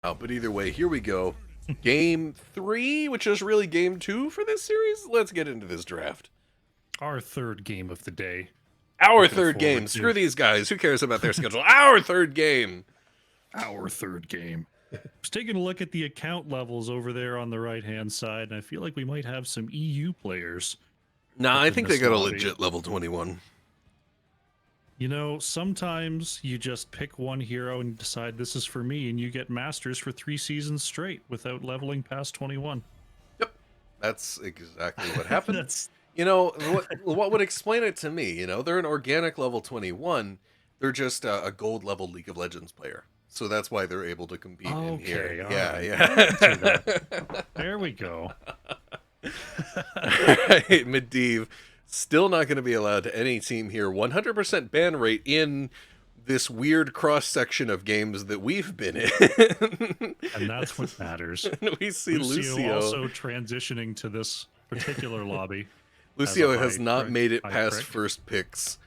But either way, here we go. Game 3, which is really game 2 for this series. Let's get into this draft. Our third game of the day. Our third game. Screw these guys. Who cares about their schedule? Our third game. Our third game. I was taking a look at the account levels over there on the right-hand side, and I feel like we might have some EU players. Nah, I think they got a legit level 21. You know, sometimes you just pick one hero and decide this is for me, and you get masters for 3 seasons straight without leveling past 21. Yep, that's exactly what happened. You know, what would explain it to me, you know, they're an organic level 21. They're just a gold level League of Legends player. So that's why they're able to compete in here. Yeah. There we go. Alright, Medivh. Still not going to be allowed to any team here. 100% ban rate in this weird cross-section of games that we've been in. And that's what matters. We see Lucio also transitioning to this particular lobby. Lucio has not made it past first picks.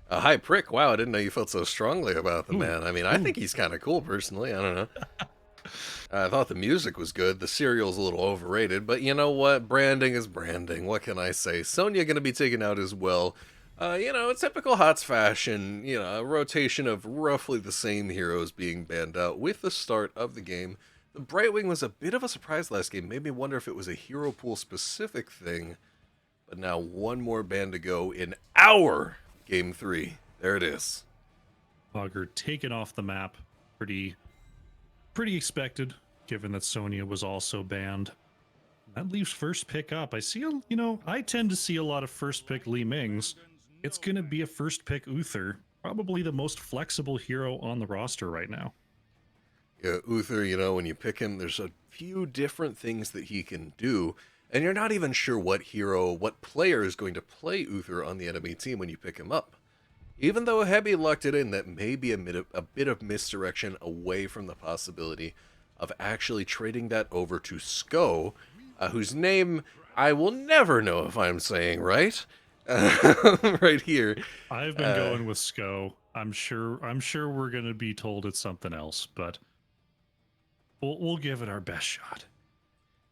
Hi, Prick. Wow, I didn't know you felt so strongly about the man. I mean, I think he's kind of cool, personally. I don't know. I thought the music was good. The cereal's a little overrated, but you know what? Branding is branding. What can I say? Sonya going to be taken out as well. You know, typical HOTS fashion. You know, a rotation of roughly the same heroes being banned out with the start of the game. The Brightwing was a bit of a surprise last game. Made me wonder if it was a hero pool specific thing. But now one more ban to go in our game 3. There it is. Bugger taken off the map. Pretty expected, given that Sonya was also banned. That leaves first pick up. I see, you know, I tend to see a lot of first pick Li-Mings. It's going to be a first pick Uther, probably the most flexible hero on the roster right now. Yeah, Uther, you know, when you pick him, there's a few different things that he can do, and you're not even sure what player is going to play Uther on the enemy team when you pick him up. Even though Hebi lucked it in, that may be a bit of misdirection away from the possibility of actually trading that over to Skogh, whose name I will never know if I'm saying right. Right here. I've been going with Skogh. I'm sure we're going to be told it's something else, but we'll give it our best shot.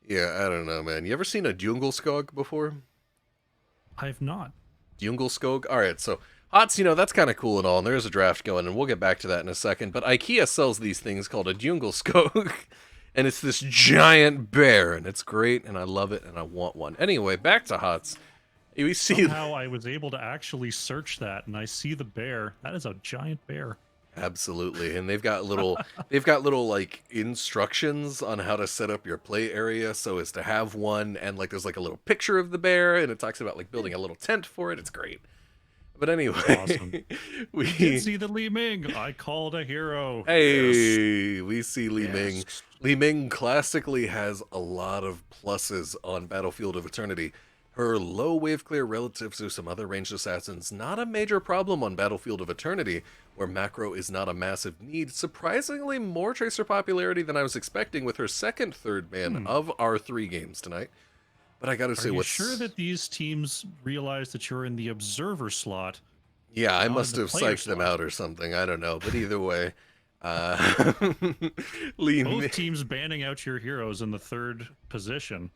Yeah, I don't know, man. You ever seen a GGSkogh before? I've not. GGSkogh? Alright, so HOTS, you know, that's kind of cool and all, and there's a draft going, and we'll get back to that in a second, but IKEA sells these things called a GGSkogh, and it's this giant bear, and it's great, and I love it, and I want one. Anyway, back to HOTS. We see somehow I was able to actually search that, and I see the bear. That is a giant bear. Absolutely, and they've got little like instructions on how to set up your play area so as to have one, and like there's like a little picture of the bear, and it talks about like building a little tent for it. It's great. But anyway, awesome. We can see the Li-Ming. I called a hero. Hey, yes. We see Li-Ming. Yes. Li-Ming classically has a lot of pluses on Battlefield of Eternity. Her low wave clear relative to some other ranged assassins, not a major problem on Battlefield of Eternity, where macro is not a massive need. Surprisingly more Tracer popularity than I was expecting with her second third ban of our 3 games tonight. But I gotta say, what's sure that these teams realize that you're in the observer slot? Yeah, I must have psyched them out or something. I don't know. But either way, both teams banning out your heroes in the 3rd position.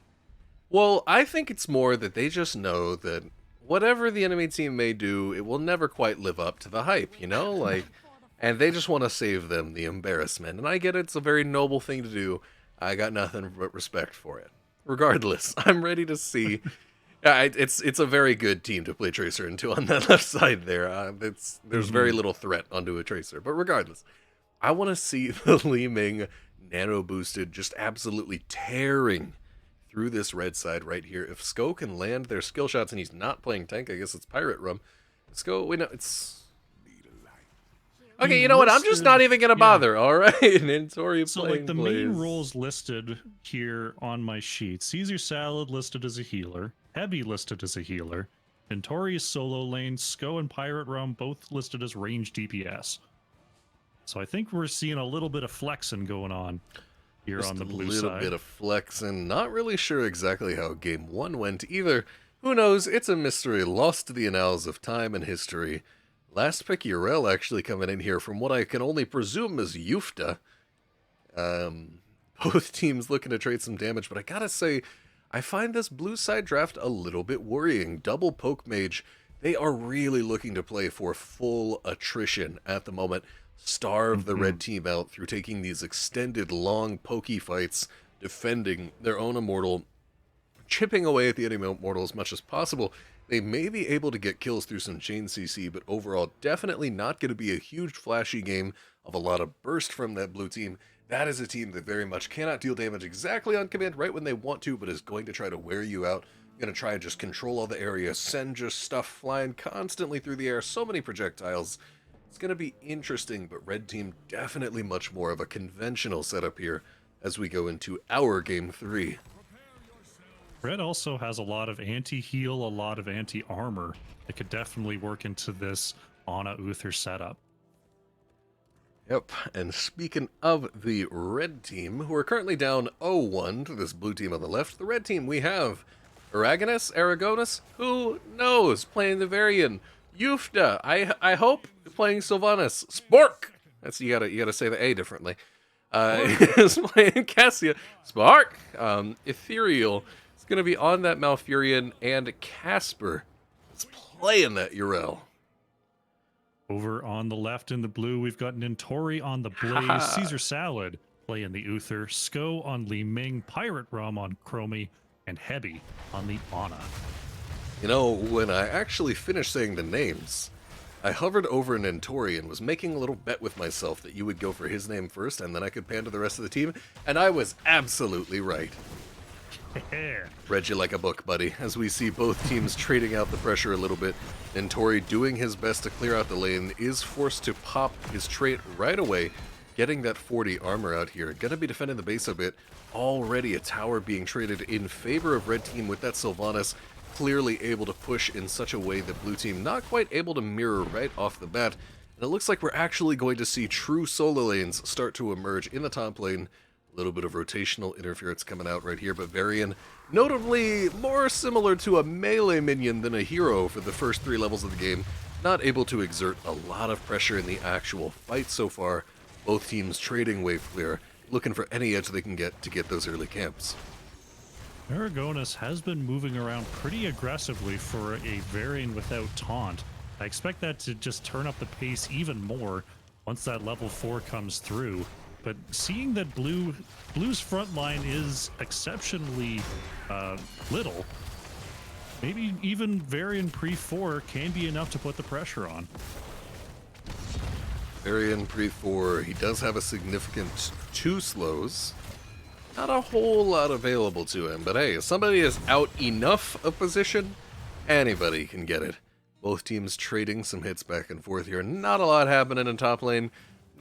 Well, I think it's more that they just know that whatever the enemy team may do, it will never quite live up to the hype, you know? Like, and they just want to save them the embarrassment. And I get it, it's a very noble thing to do. I got nothing but respect for it. Regardless, I'm ready to see. It's a very good team to play Tracer into on that left side there. There's very little threat onto a Tracer. But regardless, I want to see the Li-Ming nano boosted just absolutely tearing through this red side right here. If Skogh can land their skill shots and he's not playing tank, I guess it's PyratRum. Skogh, we know it's... Okay, you know what? I'm just not even going to bother, all right? Nintorii so, like, the main roles listed here on my sheet. Caesarsalad listed as a healer. Hebi listed as a healer. Nintorii solo lane. Skogh and PyratRum both listed as range DPS. So I think we're seeing a little bit of flexing going on here just on the blue side. A little bit of flexing. Not really sure exactly how game 1 went either. Who knows? It's a mystery lost to the annals of time and history. Last pick Yrel actually coming in here from what I can only presume is Jufda. Both teams looking to trade some damage, but I gotta say, I find this blue side draft a little bit worrying. Double Poke Mage, they are really looking to play for full attrition at the moment. Starve the red team out through taking these extended, long, pokey fights, defending their own immortal, chipping away at the enemy immortal as much as possible. They may be able to get kills through some chain CC, but overall, definitely not going to be a huge flashy game of a lot of burst from that blue team. That is a team that very much cannot deal damage exactly on command right when they want to, but is going to try to wear you out. Going to try and just control all the area, send just stuff flying constantly through the air, so many projectiles. It's going to be interesting, but red team definitely much more of a conventional setup here as we go into our game 3. Red also has a lot of anti-heal, a lot of anti-armor that could definitely work into this Ana Uther setup. Yep, and speaking of the red team, who are currently down 0-1 to this blue team on the left, the red team we have Eragonas, who knows, playing the Varian, Jufda, I hope, playing Sylvanas, Spork, that's, you gotta say the A differently, is playing Cassia, Spark, Ethereal, going to be on that Malfurion, and Casper is playing that Yrel. Over on the left in the blue, we've got Nintorii on the Blaze, Caesarsalad playing the Uther, Skogh on Li-Ming, PyratRum on Chromie, and Hebi on the Ana. You know, when I actually finished saying the names, I hovered over Nintorii and was making a little bet with myself that you would go for his name first, and then I could pan to the rest of the team, and I was absolutely right. Read you like a book, buddy, as we see both teams trading out the pressure a little bit. Nintorii doing his best to clear out the lane, is forced to pop his trait right away, getting that 40 armor out here. Gonna be defending the base a bit. Already a tower being traded in favor of red team with that Sylvanas, clearly able to push in such a way that blue team not quite able to mirror right off the bat. And it looks like we're actually going to see true solo lanes start to emerge in the top lane. A little bit of rotational interference coming out right here, but Varian, notably more similar to a melee minion than a hero for the first 3 levels of the game, not able to exert a lot of pressure in the actual fight so far. Both teams trading wave clear, looking for any edge they can get to get those early camps. Eragonas has been moving around pretty aggressively for a Varian without taunt. I expect that to just turn up the pace even more once that level 4 comes through. But seeing that Blue's front line is exceptionally little, maybe even Varian pre-4 can be enough to put the pressure on. Varian pre-4, he does have a significant 2 slows. Not a whole lot available to him, but hey, if somebody is out enough of position, anybody can get it. Both teams trading some hits back and forth here. Not a lot happening in top lane.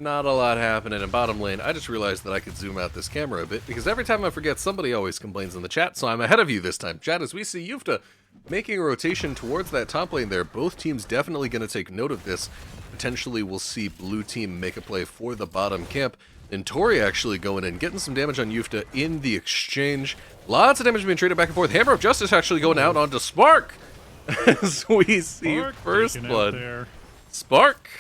Not a lot happening in bottom lane. I just realized that I could zoom out this camera a bit, because every time I forget, somebody always complains in the chat, so I'm ahead of you this time. Chat, as we see Jufda making a rotation towards that top lane there. Both teams definitely going to take note of this. Potentially we'll see blue team make a play for the bottom camp. Nintorii actually going in, getting some damage on Jufda in the exchange. Lots of damage being traded back and forth. Hammer of Justice actually going out onto Spark. As we see Spark first blood. Spark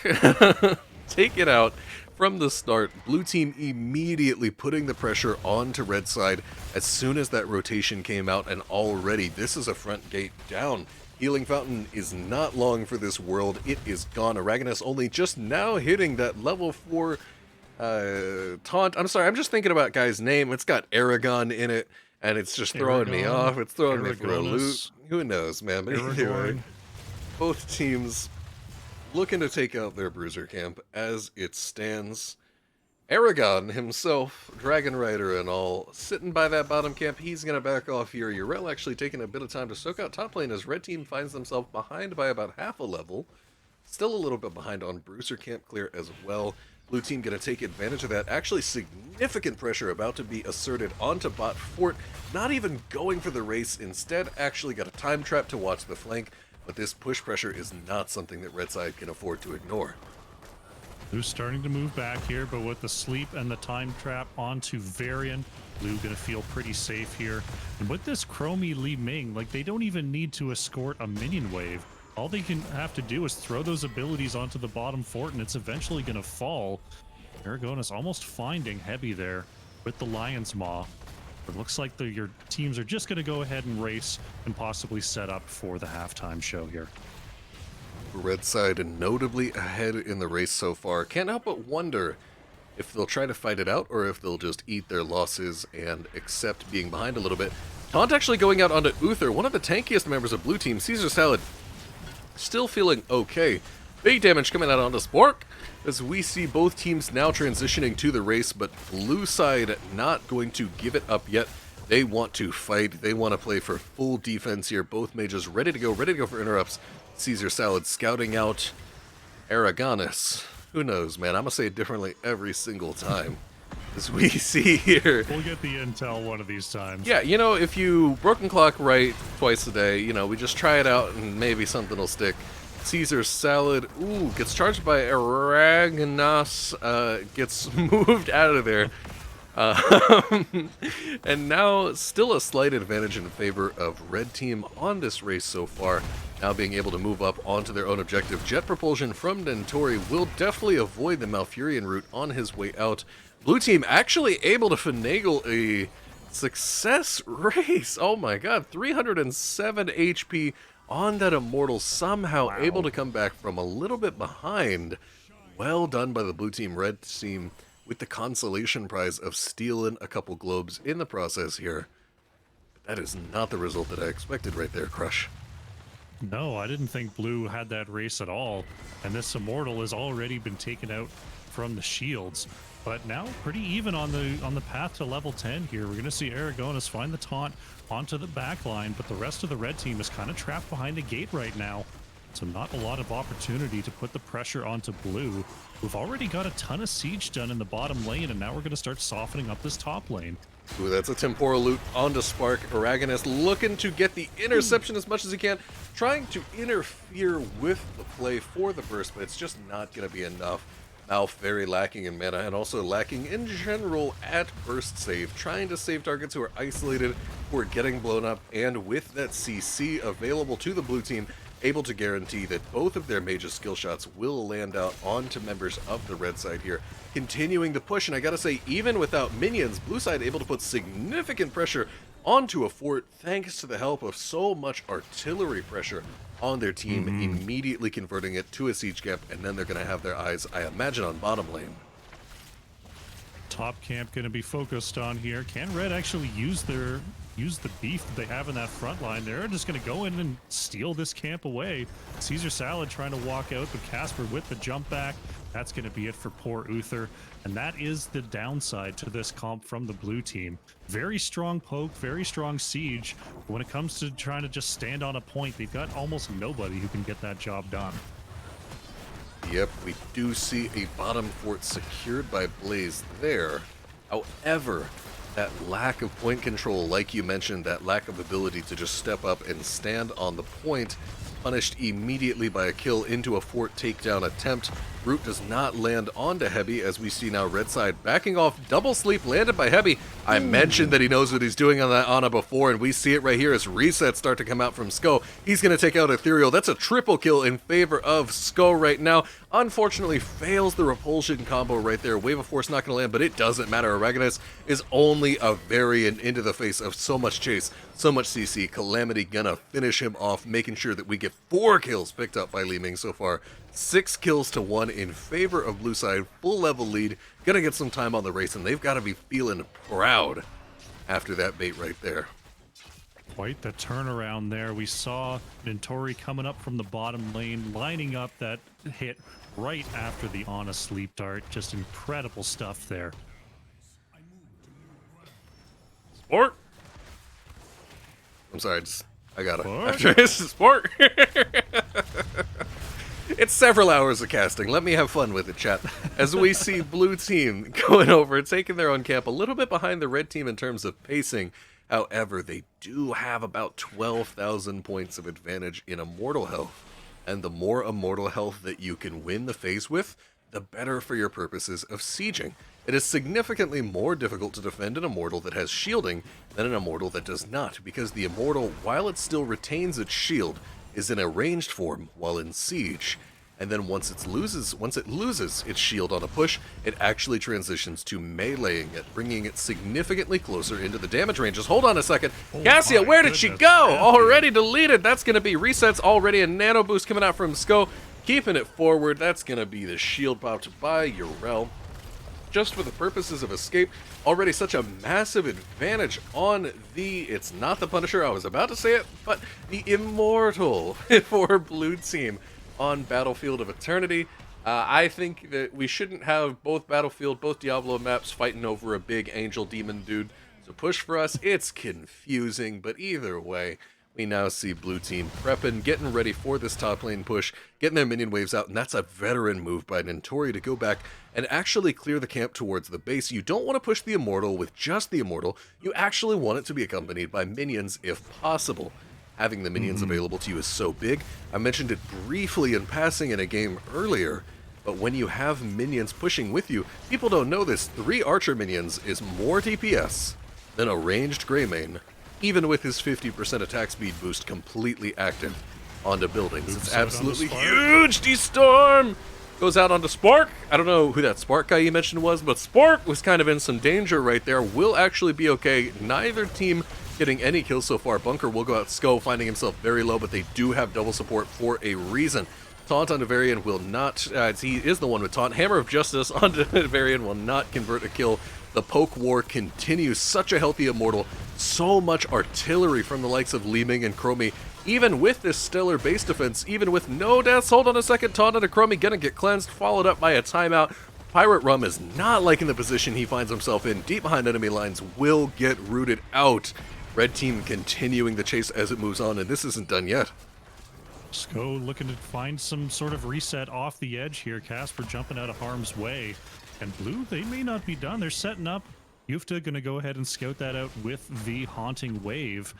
take it out from the start. Blue team immediately putting the pressure onto red side as soon as that rotation came out, and already this is a front gate down. Healing Fountain is not long for this world. It is gone. Eragonas only just now hitting that level 4 taunt. I'm sorry, I'm just thinking about guy's name. It's got Aragon in it, and it's just throwing me off. It's throwing me for a loop. Who knows, man? But anyway, both teams looking to take out their bruiser camp as it stands. Eragon himself, Dragon Rider and all, sitting by that bottom camp. He's going to back off here. Yrel actually taking a bit of time to soak out top lane as red team finds themselves behind by about half a level. Still a little bit behind on bruiser camp clear as well. Blue team going to take advantage of that. Actually significant pressure about to be asserted onto bot fort. Not even going for the race. Instead actually got a time trap to watch the flank. But this push pressure is not something that red side can afford to ignore. Blue's starting to move back here, but with the sleep and the time trap onto Varian, Blue gonna feel pretty safe here. And with this Chromie Li-Ming, like, they don't even need to escort a minion wave. All they can have to do is throw those abilities onto the bottom fort, and it's eventually gonna fall. Eragonas almost finding Hebi there. with the Lion's Maw. It looks like your teams are just going to go ahead and race and possibly set up for the halftime show here. Red side notably ahead in the race so far. Can't help but wonder if they'll try to fight it out or if they'll just eat their losses and accept being behind a little bit. Taunt actually going out onto Uther, one of the tankiest members of blue team. Caesarsalad still feeling okay. Big damage coming out onto Spork as we see both teams now transitioning to the race, but blue side not going to give it up yet. They want to fight. They want to play for full defense here. Both mages ready to go for interrupts. Caesarsalad scouting out Eragonas. Who knows, man? I'm going to say it differently every single time. As we see here. We'll get the intel one of these times. Yeah, you know, if you broken clock right twice a day, you know, we just try it out and maybe something will stick. Caesarsalad, ooh, gets charged by Eragonas, gets moved out of there. And now still a slight advantage in favor of red team on this race so far. Now being able to move up onto their own objective. Jet propulsion from GGnintorii will definitely avoid the Malfurion route on his way out. Blue team actually able to finagle a success race. Oh my god, 307 HP on that Immortal, somehow able to come back from a little bit behind. Well done by the blue team. Red team with the consolation prize of stealing a couple globes in the process here. But that is not the result that I expected right there, Crush. No, I didn't think blue had that race at all. And this Immortal has already been taken out from the shields. But now pretty even on the path to level 10 here. We're going to see Eragonas find the taunt onto the back line, but the rest of the red team is kind of trapped behind a gate right now. So not a lot of opportunity to put the pressure onto blue. We've already got a ton of siege done in the bottom lane, and now we're going to start softening up this top lane. Ooh, that's a temporal loot onto Spark. Eragonas looking to get the interception as much as he can, trying to interfere with the play for the burst, but it's just not going to be enough. Malf very lacking in mana and also lacking in general at burst save, trying to save targets who are isolated, who are getting blown up, and with that CC available to the blue team, able to guarantee that both of their mage's skill shots will land out onto members of the red side here, continuing the push. And I gotta say, even without minions, blue side able to put significant pressure onto a fort thanks to the help of so much artillery pressure on their team, immediately converting it to a siege cap, and then they're going to have their eyes, I imagine, on bottom lane. Top camp going to be focused on here. Can red actually use the beef that they have in that front line? They're just going to go in and steal this camp away. Caesarsalad trying to walk out, but Casper with the jump back. That's going to be it for poor Uther. And that is the downside to this comp from the blue team. Very strong poke, very strong siege. But when it comes to trying to just stand on a point, they've got almost nobody who can get that job done. Yep, we do see a bottom fort secured by Blaze there. However, that lack of point control, like you mentioned, that lack of ability to just step up and stand on the point, punished immediately by a kill into a fort takedown attempt. Root does not land onto Hebi, as we see now red side backing off. Double sleep landed by Hebi. I mentioned that he knows what he's doing on that Ana before, and we see it right here as resets start to come out from Skogh. He's going to take out Ethereal. That's a triple kill in favor of Skogh right now. Unfortunately, fails the repulsion combo right there. Wave of Force not going to land, but it doesn't matter. Eragonas is only a Varian into the face of so much chase, so much CC. Calamity gonna finish him off, making sure that we get 4 kills picked up by Li-Ming so far. 6 kills to 1 in favor of blue side. Full level lead. Gonna get some time on the race, and they've got to be feeling proud after that bait right there. Quite the turnaround there. We saw GGnintorii coming up from the bottom lane, lining up that hit right after the Ana sleep dart. Just incredible stuff there. Sport! I'm sorry, I got it. Sport! It's several hours of casting. Let me have fun with it, chat. As we see blue team going over, taking their own camp a little bit behind the red team in terms of pacing. However, they do have about 12,000 points of advantage in Immortal health. And the more Immortal health that you can win the phase with, the better for your purposes of sieging. It is significantly more difficult to defend an Immortal that has shielding than an Immortal that does not, because the Immortal, while it still retains its shield, is in a ranged form while in siege. and then once it loses its shield on a push, it actually transitions to meleeing it, bringing it significantly closer into the damage ranges. Hold on a second. Cassia, where did she go? Already deleted. That's going to be resets already. A nano boost coming out from Skogh, keeping it forward. That's going to be the shield popped by Yrel. Just for the purposes of escape, already such a massive advantage on it's not the Punisher, I was about to say it, but the Immortal for blue team on Battlefield of Eternity. I think that we shouldn't have both Diablo maps fighting over a big angel demon dude. So push for us, it's confusing, but either way, we now see blue team prepping, getting ready for this top lane push, getting their minion waves out, and that's a veteran move by Nintorii to go back and actually clear the camp towards the base. You don't want to push the Immortal with just the Immortal, you actually want it to be accompanied by minions if possible. Having the minions available to you is so big. I mentioned it briefly in passing in a game earlier, but when you have minions pushing with you, people don't know this, 3 archer minions is more DPS than a ranged Greymane, even with his 50% attack speed boost completely active onto buildings. It's absolutely huge! D-Storm goes out onto Spark. I don't know who that Spark guy you mentioned was, but Spark was kind of in some danger right there. Will actually be okay. Neither team getting any kills so far. Bunker will go out Skogh, finding himself very low, but they do have double support for a reason. Taunt onto Varian will not, he is the one with taunt. Hammer of Justice onto Varian will not convert a kill. The poke war continues. Such a healthy Immortal. So much artillery from the likes of Li-Ming and Chromie. Even with this stellar base defense, even with no deaths, hold on a second, taunt onto Chromie, gonna get cleansed, followed up by a timeout. PyratRum is not liking the position he finds himself in. Deep behind enemy lines, will get rooted out. Red team continuing the chase as it moves on, and this isn't done yet. Skogh looking to find some sort of reset off the edge here. Casper jumping out of harm's way. And blue, they may not be done. They're setting up. Jufda going to go ahead and scout that out with the Haunting Wave.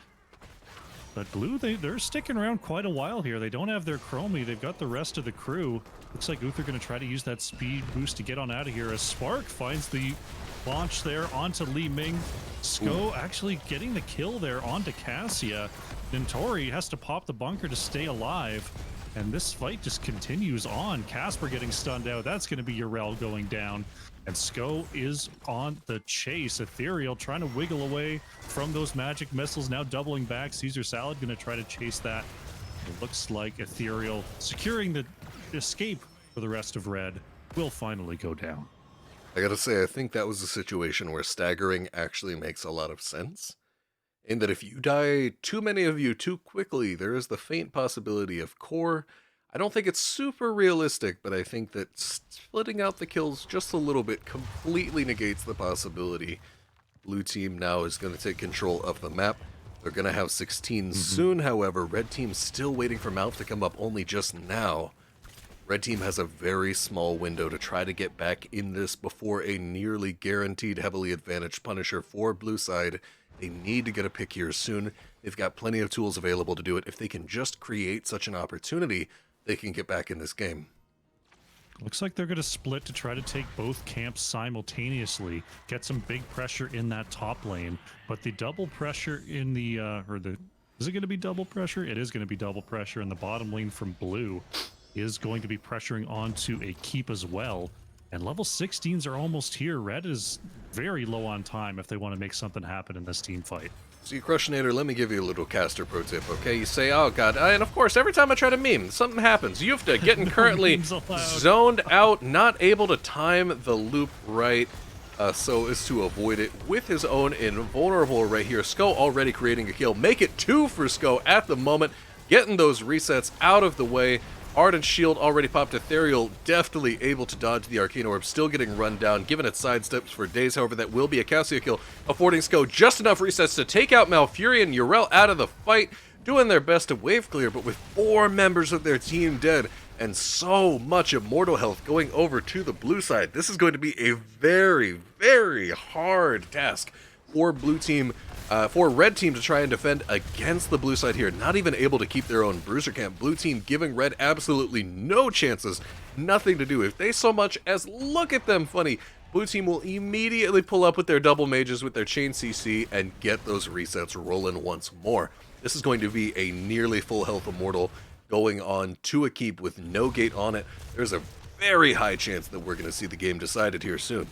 But blue, they're sticking around quite a while here. They don't have their Chromie. They've got the rest of the crew. Looks like Uther going to try to use that speed boost to get on out of here as Spark finds the launch there onto Li-Ming. Skogh actually getting the kill there onto Cassia. Nintorii has to pop the bunker to stay alive. And this fight just continues on. Casper getting stunned out. That's going to be Yrel going down. And Skogh is on the chase. Ethereal trying to wiggle away from those magic missiles. Now doubling back. Caesarsalad going to try to chase that. It looks like Ethereal securing the escape for the rest of Red will finally go down. I gotta say, I think that was a situation where staggering actually makes a lot of sense. In that if you die too many of you too quickly, there is the faint possibility of core. I don't think it's super realistic, but I think that splitting out the kills just a little bit completely negates the possibility. Blue team now is going to take control of the map. They're going to have 16 soon, however. Red team's still waiting for Malf to come up only just now. Red team has a very small window to try to get back in this before a nearly guaranteed heavily advantaged Punisher for blue side. They need to get a pick here soon. They've got plenty of tools available to do it. If they can just create such an opportunity, they can get back in this game. Looks like they're going to split to try to take both camps simultaneously, get some big pressure in that top lane, but the double pressure in the, is it going to be double pressure? It is going to be double pressure in the bottom lane from blue is going to be pressuring onto a keep as well. And level 16s are almost here. Red is very low on time if they want to make something happen in this team fight. See, Krushinator, let me give you a little caster pro tip, okay? You say, oh god, and of course, every time I try to meme, something happens. Jufda getting currently zoned out, not able to time the loop right, so as to avoid it with his own invulnerable right here. Skogh already creating a kill. Make it 2 for Skogh at the moment, getting those resets out of the way. Ardent Shield already popped. Ethereal deftly able to dodge the Arcane Orb, still getting run down, given it sidesteps for days. However, that will be a Cassia kill, affording Skogh just enough resets to take out Malfurion. Yrel out of the fight, doing their best to wave clear, but with 4 members of their team dead and so much immortal health going over to the blue side, this is going to be a very, very hard task for blue team, for red team to try and defend against the blue side here. Not even able to keep their own bruiser camp. Blue team giving red absolutely no chances, nothing to do. If they so much as look at them funny, blue team will immediately pull up with their double mages with their chain CC and get those resets rolling once more. This is going to be a nearly full health immortal going on to a keep with no gate on it. There's a very high chance that we're going to see the game decided here soon.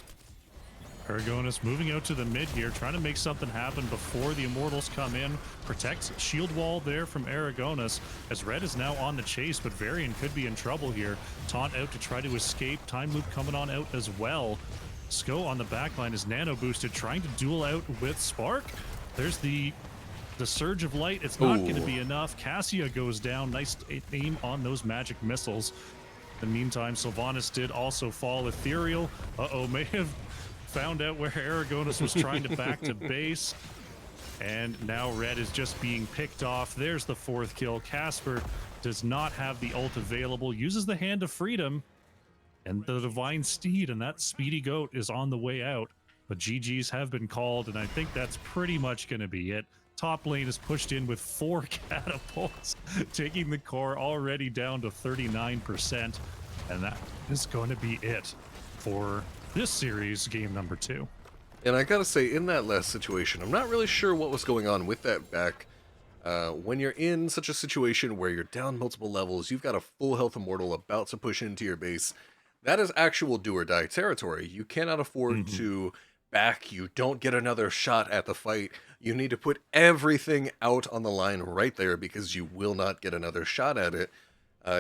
Eragonas moving out to the mid here, trying to make something happen before the Immortals come in. Protects shield wall there from Eragonas, as Red is now on the chase, but Varian could be in trouble here. Taunt out to try to escape. Time loop coming on out as well. Skogh on the backline is nano boosted, trying to duel out with Spark. There's the surge of light. It's not going to be enough. Cassia goes down. Nice aim on those magic missiles. In the meantime, Sylvanas did also fall. Ethereal, may have found out where Eragonas was trying to back to base. And now Red is just being picked off. There's the 4th kill. Casper does not have the ult available. Uses the Hand of Freedom and the Divine Steed, and that speedy goat is on the way out. But GGs have been called, and I think that's pretty much going to be it. Top lane is pushed in with 4 catapults, taking the core already down to 39%. And that is going to be it for this series, game number 2. And I gotta say, in that last situation, I'm not really sure what was going on with that back. When you're in such a situation where you're down multiple levels, you've got a full health Immortal about to push into your base, that is actual do or die territory. You cannot afford to back. You don't get another shot at the fight. You need to put everything out on the line right there because you will not get another shot at it.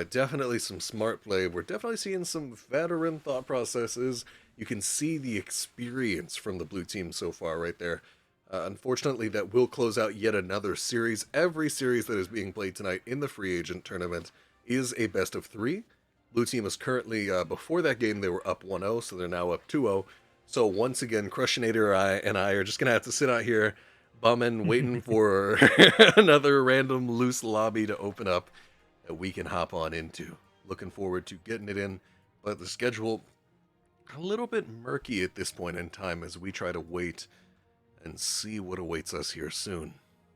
Definitely some smart play. We're definitely seeing some veteran thought processes. You can see the experience from the blue team so far right there. Unfortunately, that will close out yet another series. Every series that is being played tonight in the free agent tournament is a best of 3. Blue team is currently, before that game, they were up 1-0, so they're now up 2-0. So once again, Krushinator and I are just going to have to sit out here bumming, waiting for another random loose lobby to open up that we can hop on into. Looking forward to getting it in, but the schedule a little bit murky at this point in time as we try to wait and see what awaits us here soon.